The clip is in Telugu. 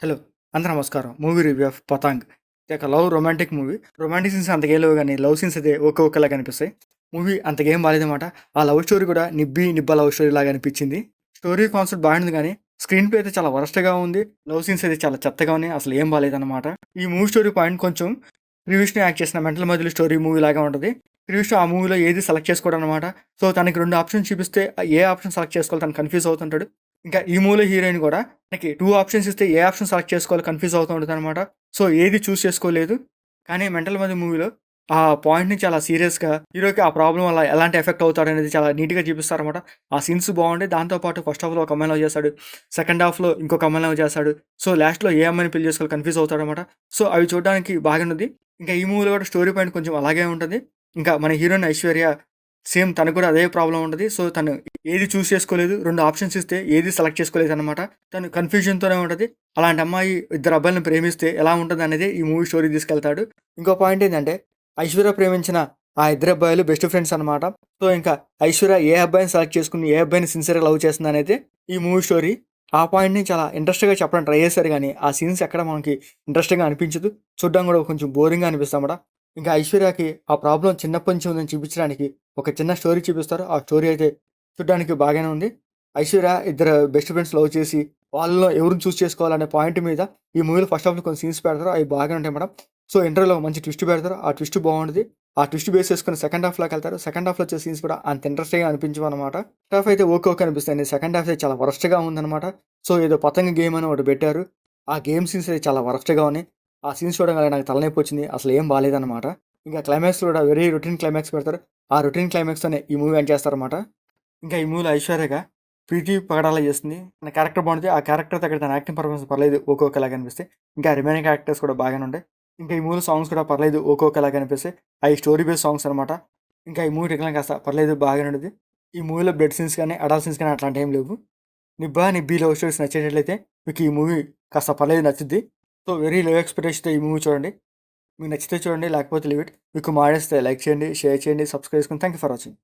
హలో! అందరూ నమస్కారం. Movie review of 'Patang'. ఇది ఒక రొమాంటిక్ మూవీ. రొమాంటిక్ సీన్స్ అంతగా ఏం లేవు గానీ, లవ్ సీన్స్ అయితే ఓకే ఓకేలాగా అనిపిస్తాయి. మూవీ అంతగేం బాలేదనమాట. ఆ లవ్ స్టోరీ కూడా నిబ్బా లవ్ స్టోరీ లాగా అనిపిచ్చింది. స్టోరీ కాన్సెప్ట్ బాగుంది గానీ, స్క్రీన్ ప్లే అయితే చాలా వరస్ట్‌గా ఉంది. లవ్ సీన్స్ అయితే చాలా చెత్తగా ఉన్నాయి. అసలు ఏం బాలేదనమాట. ఈ మూవీ స్టోరీ పాయింట్ కొంచెం ప్రీవియస్‌లో యాక్ట్ చేసిన 'మెంటల్ మజిలీ' స్టోరీ మూవీ లాగా ఉంటది. ప్రీవియస్‌లో ఆ మూవీలో ఏది సెలెక్ట్ చేసుకోడనమాట. సో, తనకి 2 ఆప్షన్స్ చూపిస్తే ఏ ఆప్షన్ సెలెక్ట్ చేసుకోవాలో తను కన్‌ఫ్యూజ్ అవుతుంటాడు. ఇంకా ఈ మూవీలో హీరోయిన్ కూడా మనకి 2 ఆప్షన్స్ ఇస్తే ఏ ఆప్షన్ సెలెక్ట్ చేసుకోవాలో కన్‌ఫ్యూజ్ అవుతూ ఉంటదనమాట. సో, ఏది చూజ్ చేసుకోలేదు. కానీ 'మెంటల్ మజిలీ' మూవీలో ఆ పాయింట్‌ని చాలా సీరియస్‌గా హీరోకి ఆ ప్రాబ్లమ్ వల్ల ఎలాంటి ఎఫెక్ట్ అవుతాడనేది చాలా నీట్‌గా చూపిస్తారనమాట. ఆ సీన్స్ బాగుంటాయి. దాంతో పాటు ఫస్ట్ హాఫ్‌లో ఒక అమ్మాయిని లవ్ చేస్తాడు. సెకండ్ హాఫ్‌లో ఇంకొక అమ్మాయిని లవ్ చేస్తాడు. సో, లాస్ట్‌లో ఏ అమ్మాయిని పెళ్లి చేసుకోవాలో కన్‌ఫ్యూజ్ అవుతాడనమాట. సో, అవి చూడడానికి బాగానుంది. ఇంకా ఈ మూవీలో కూడా స్టోరీ పాయింట్ కొంచెం అలాగే ఉంటది. ఇంకా మన హీరోయిన్ ఐశ్వర్య సేమ్ తనకు కూడా అదే ప్రాబ్లమ్ ఉంటది. సో, తను ఏది చూజ్ చేసుకోలేదు. 2 ఆప్షన్స్ ఇస్తే ఏది సెలెక్ట్ చేసుకోలేదనమాట. తను కన్‌ఫ్యూజన్‌తోనే ఉంటది. అలాంటి అమ్మాయి ఇద్దరు అబ్బాయిలని ప్రేమిస్తే ఎలా ఉంటదనేదే ఈ మూవీ స్టోరీ తీసుకెళ్తాడు. ఇంకో పాయింట్ ఏంటంటే, ఐశ్వర్య ప్రేమించిన ఆ ఇద్దరు అబ్బాయిలు బెస్ట్ ఫ్రెండ్స్ అనమాట. సో, ఇంకా ఐశ్వర్య ఏ అబ్బాయిని సెలెక్ట్ చేసుకొని, ఏ అబ్బాయిని సిన్సియర్‌గా లవ్ చేస్తుందనేదే ఈ మూవీ స్టోరీ. ఆ పాయింట్‌ని చాలా ఇంట్రెస్ట్‌గా చెప్పడానికి ట్రై చేశారు గానీ, ఆ సీన్స్ ఎక్కడ మనకి ఇంట్రెస్టింగ్‌గా అనిపించదు. చూడడం కూడా కొంచెం బోరింగ్‌గా అనిపిస్తాదన్నమాట. ఇంకా ఐశ్వర్యకి ఆ ప్రాబ్లమ్ చిన్నప్పటి నుంచి ఉందని చూపించడానికి ఒక చిన్న స్టోరీ చూపిస్తారు. ఆ స్టోరీ అయితే చూడ్డానికి బాగానే ఉంది. ఐశ్వర్య ఇద్దరు బెస్ట్ ఫ్రెండ్స్ లవ్ చేసి, వాళ్ళలో ఎవరిని చూజ్ చేసుకోవాలనే పాయింట్ మీద ఈ మూవీలో ఫస్ట్ హాఫ్‌లో కొన్ని సీన్స్ పెడతారు. అవి బాగానే ఉంటాయి మేడం. సో, ఇంటర్‌వల్‌లో మంచి ట్విస్ట్ పెడతారు. ఆ ట్విస్ట్ బాగుంటది. ఆ ట్విస్ట్ బేస్ చేసుకొని సెకండ్ హాఫ్‌లోకెళ్తారు. సెకండ్ హాఫ్‌లో వచ్చే సీన్స్ కూడా అంత ఇంట్రెస్టింగ్‌గా అనిపించవనమాట. ఫస్ట్ హాఫ్ అయితే ఓకే ఓకే అనిపిస్తాయండి. సెకండ్ హాఫ్ అయితే చాలా వరస్ట్‌గా ఉందనమాట. సో, ఏదో పతంగ గేమ్ అని ఒకటి పెట్టారు. ఆ గేమ్ సీన్స్ అయితే చాలా వరస్ట్‌గా ఉన్నాయి. ఆ సీన్స్ చూడంగానే నాకు తలనొప్పి వచ్చింది. అసలు ఏం బాలేదనమాట. ఇంకా క్లైమాక్స్‌లో కూడా వెరీ రొటీన్ క్లైమాక్స్ పెడతారు. ఆ రొటీన్ క్లైమాక్స్‌తోనే ఈ మూవీ ఎండ్ చేస్తారనమాట. ఇంకా ఈ మూవీలో ఐశ్వర్యగా ప్రీతి పగడాల చేస్తుంది. తన క్యారెక్టర్ బాగుంది. ఆ క్యారెక్టర్ దగ్గర తన యాక్టింగ్ పర్ఫార్మెన్స్ పర్లేదు. ఓకే ఓకేలాగా అనిపిస్తాయి. ఇంకా రిమైనింగ్ క్యారెక్టర్స్ కూడా బాగానే ఉంటాయి. ఇంకా ఈ మూవీలో సాంగ్స్ కూడా పర్లేదు. ఓకే ఓకేలాగా అనిపిస్తాయి. అవి స్టోరీ బేస్ సాంగ్స్ అనమాట. ఇంకా ఈ మూవీ టెక్నికల్ కాస్త పర్లేదు బాగానే ఉండేది. ఈ మూవీలో బ్లడ్ సీన్స్ కానీ, అడల్ట్ సీన్స్ కానీ అట్లాంటివి ఏం లేవు. నిబ్బి లవ్ స్టోరీస్ నచ్చేటట్లయితే మీకు ఈ మూవీ కాస్త పర్లేదు నచ్చుద్ది. సో, వెరీ లో ఎక్స్‌పెక్టేషన్‌తో ఈ మూవీ చూడండి. మీకు నచ్చితే చూడండి. లేకపోతే లీవ్ ఇట్. మీకు మాడేస్తే లైక్ చేయండి, షేర్ చేయండి, సబ్స్క్రైబ్ చేసుకోండి. Thank you for watching.